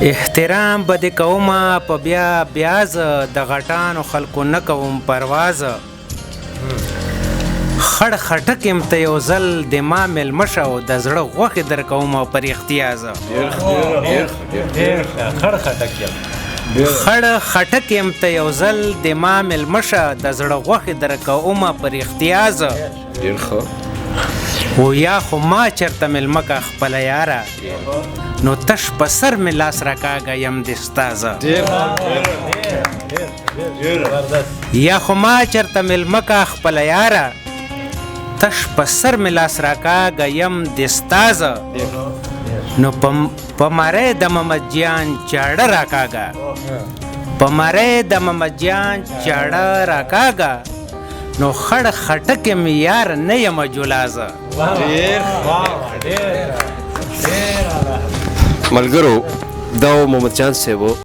احترام به دې کومه په بیا بیاز د غټانو خلکو نه کوم پرواز خړ خټک یم ته یو ځل د ما مېلمه شه او د زړه غوښې در کوم په اختیاز خړ خټک یم ته یو ځل د ما مېلمه شه د زړه غوښې در کوم په اختیاز و یا خو ما چرته مېلمه کا خپله یاره نو تش په سر مې لاس راکاږه یم د ستازه یا خو ما چرته مېلمه کا خپله یاره تش په سر مې لاس راکاږه یم د ستازه نو په مری د محمد جان چاړه راکاږه په مری د محمد جان چاړه راکاږه نو خړ خټک یم یار نه یم جلازه ملګرو دا محمد جان صاحب